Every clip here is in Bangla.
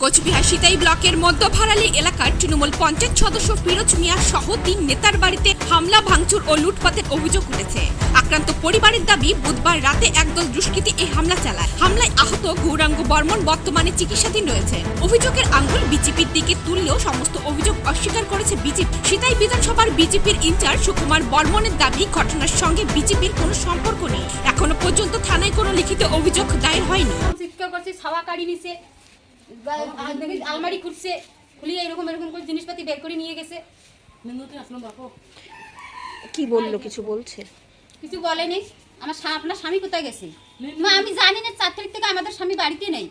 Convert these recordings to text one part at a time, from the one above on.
কোচবিহার সিতাই ব্লকের মধ্যভারালি এলাকার তৃণমূল পঞ্চায়েত সদস্য ফিরোজ মিয়া সহ 3 নেতার বাড়িতে হামলা ভাঙচুর ও লুটপাটের অভিযোগ উঠেছে। আক্রান্ত পরিবারের দাবি, বুধবার রাতে একদল দুষ্কৃতী এই হামলা চালায়। হামলায় আহত গৌরাঙ্গ বর্মন বর্তমানে চিকিৎসাধীন রয়েছে। অভিযোগের আঙুল বিজেপির দিকে তুললেও সমস্ত অভিযোগ অস্বীকার করেছে বিজেপি। সিতাই বিধানসভার বিজেপির ইনচার্জ সুকুমার বর্মনের দাবি, ঘটনার সঙ্গে বিজেপির কোনো সম্পর্ক নেই। এখনো পর্যন্ত থানায় কোনো লিখিত অভিযোগ দায়ের হয়নি। আলমারি খুলছে, খুলিয়ে এরকম এরকম করে জিনিসপাতি বের করে নিয়ে গেছে। কি বললো? কিছু বলছে? কিছু বলেনি। আপনার স্বামী কোথায় গেছে? মা আমি জানি না, 4 তারিখ থেকে আমাদের স্বামী বাড়িতে নেই।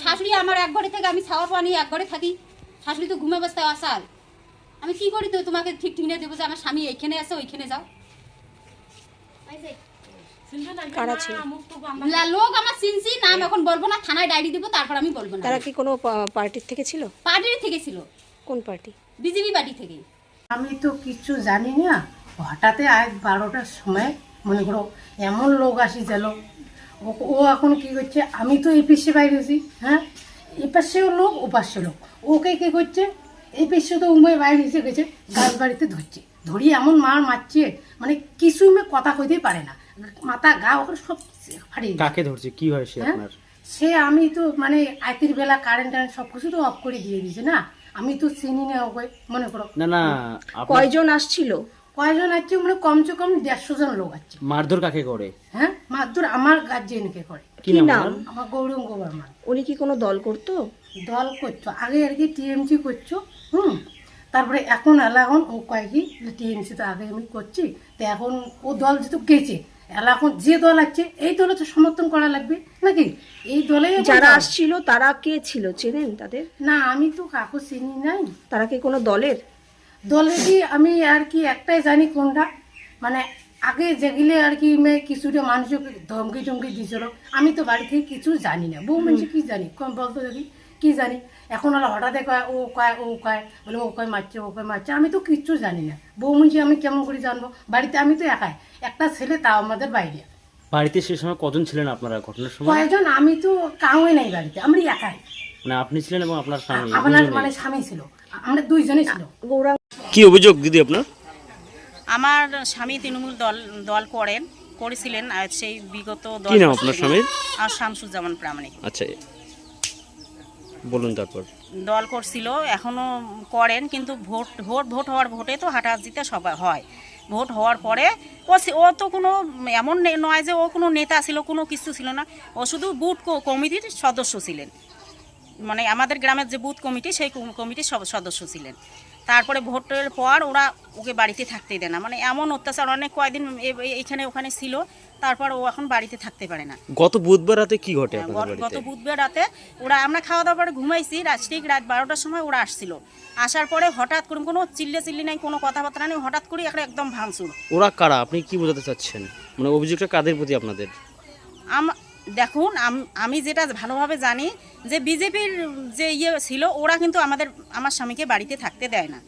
শাশুড়ি আমার এক ঘরে থেকে, আমি ছাওয়া পানি এক ঘরে থাকি। শাশুড়ি তো ঘুমে অবস্থায় আসাল। আমি কি করি তো তোমাকে ঠিক ঠিনে দেবো যে আমার স্বামী এইখানে আছে, ওইখানে যাও। কারা ছিল? লোক আমার চিনছি, নাম এখন বলবো না, থানায় ডায়েরি দেবো, তারপর আমি বলবো না। তারা কি কোনো পার্টির থেকে ছিল? পার্টির থেকে ছিল। কোন পার্টি? বিজেপি পার্টি থেকে। আমি তো কিছু জানি না। হঠাৎ আজ 12টার সময় মনে করো এমন লোক আসি গেল। ও এখন কি করছে, আমি তো এই পাশে বাইরে আছি, হ্যাঁ, এই পাশেও লোক ও পাশে লোক। ওকে কি করছে, এই পাশে তো উমে বাইরে এসে গেছে, গাছ বাড়িতে ধরছে, ধরি এমন মারছে, মানে কিছু কথা কইতেই পারে না, মাথা গা ওখানে সব ফাটিয়ে। কাকে ধরছে? কি হয় সে আপনার? সে আমি তো মানে রাতের বেলা কারেন্ট সব কিছু তো অফ করে দিয়ে দিয়েছে না, আমি তো চিনি না ওকে, মনে করো। না না, কয়জন আসছিল? কয়জন আছে মানে কমসে কম 150 জন লোক আছে। মারধর কাকে করে? হ্যাঁ, মারধর আমার গার্জিয়ানকে করে। কি নাম? আমার গৌরাঙ্গ বর্মন। উনি কি কোনো দল করতো? দল করছো আগে আর কি, টিএমসি করছো, তারপরে এখন এখন ও কয় কি টিএমসি তো আগে আমি করছি, তো এখন ও দল যেহেতু গেছে, এখন যে দল আছে এই দলে তো সমর্থন করা লাগবে নাকি, এই দলে যারা আসছিল তারা কে ছিল, চেনেন তাদের? না, আমি তো কাকু চিনি নাই। তারা কি কোনো দলের? দলে কি আমি আর কি একটাই জানি কোনটা, মানে আগে যেগুলো আর কি কিছুটা মানুষকে ধমকি টমকি দিয়েছিল, আমি তো বাড়ি থেকে কিছু জানি না। বউ মানুষ কি জানি, কম বলতো দেখি কি জানি। এখন হলো হঠাৎ কয় ও কয় ও কয়, বলে ও কয় মারছে ও কয় মারছে, আমি তো কিচ্ছু জানি না। বউ মানুষ আমি কেমন করে জানবো? বাড়িতে আমি তো একাই, একটা ছেলে, তাও আমাদের বাইরে। বাড়িতে সে সময় কজন ছিলেন আপনারা ঘটনার সময়? কয়জন, আমি তো কাউই নাই বাড়িতে, আমরা একাই। মানে আপনি ছিলেন এবং আপনার স্বামী? আপনার মানে স্বামী ছিল, আমরা দুইজনই ছিল। গৌরাঙ্গ, কি অভিযোগ দিদি আপনার? আমার স্বামী তৃণমূল দল করেছিলেন, আর সেই বিগত কি নাম আপনার স্বামীর? আর শামসুজ্জামান প্রামাণিক। আচ্ছা, বলুন তারপর। দল করছিল, এখনো করেন, কিন্তু ভোট হওয়ার ভোটে তো হাঁটাহাঁটিতে সবাই হয়। ভোট হওয়ার পরে ও তো কোনো এমন নয় যে ও কোনো নেতা ছিল, কোনো কিছু ছিল না। ও শুধু বুথ কমিটির সদস্য ছিলেন, মানে আমাদের গ্রামের যে বুথ কমিটি, সেই কমিটির সদস্য ছিলেন। তারপরে ভোটের পর ওরা ওকে বাড়িতে থাকতেই দেয় না, মানে এমন অত্যাচার, অনেক কয়েকদিন এখানে ওখানে ছিল, তারপর ও এখন বাড়িতে থাকতে পারে না। গত বুধবার রাতে কি ঘটে আপনাদের বাড়িতে? গত বুধবার রাতে আমরা খাওয়া দাওয়া করে ঘুমাইছি, ঠিক রাত 12টার সময় ওরা আসছিল। আসার পরে হঠাৎ করে কোনো চিল্লি নাই, কোনো কথাবার্তা নেই, হঠাৎ করে একদম ভাঙচুর। ওরা কারা? আপনি কি বোঝাতে চাচ্ছেন? মানে অভিযোগটা কাদের প্রতি আপনাদের? দেখুন, আমি যেটা ভালোভাবে জানি যে বিজেপির যে ছিল, ওরা কিন্তু আমার স্বামীকে বাড়িতে থাকতে দেয় না,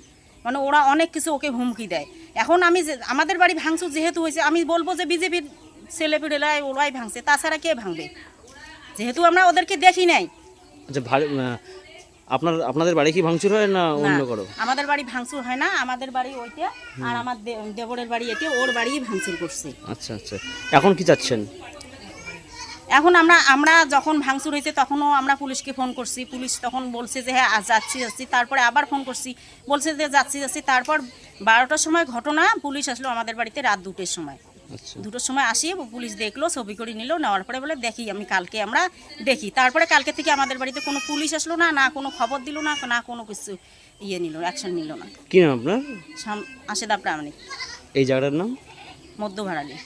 মানে ওরা অনেক কিছু ওকে হুমকি দেয়। এখন আমাদের বাড়ি ভাঙচুর যেহেতু হয়েছে, আমি বলবো যে বিজেপির ছেলেপিলেরাই ওরাই ভাঙছে, তাছাড়া কে ভাঙবে, যেহেতু আমরা ওদেরকে দেখি নাই। আচ্ছা, আপনাদের বাড়ি কি ভাঙচুর হয় না অন্য কারো? আমাদের বাড়ি ভাঙচুর হয় না, আমাদের বাড়ি ওইটা, আর আমার দেবরের বাড়ি এটা, ওর বাড়ি ভাঙচুর করছে। আচ্ছা আচ্ছা, এখন কি চাচ্ছেন? এখন আমরা যখন ভাঙচুর হয়েছে তখনও আমরা পুলিশকে ফোন করছি, পুলিশ তখন বলছে যে হ্যাঁ যাচ্ছি, তারপরে আবার ফোন করছি, বলছে যে যাচ্ছি। তারপর 12টার সময় ঘটনা, পুলিশ আসলো আমাদের বাড়িতে রাত 2টের সময়। 2টোর সময় আসি, পুলিশ দেখলো, ছবি করে নিল, নেওয়ার পরে বলে দেখি আমরা দেখি। তারপরে কালকে থেকে আমাদের বাড়িতে কোনো পুলিশ আসলো না, কোনো খবর দিল না কোনো কিছু নিল, অ্যাকশন নিল না। কি নাম আপনার? আশেদা প্রামাণিক। এই জায়গাটার নাম? মধ্যভারালি।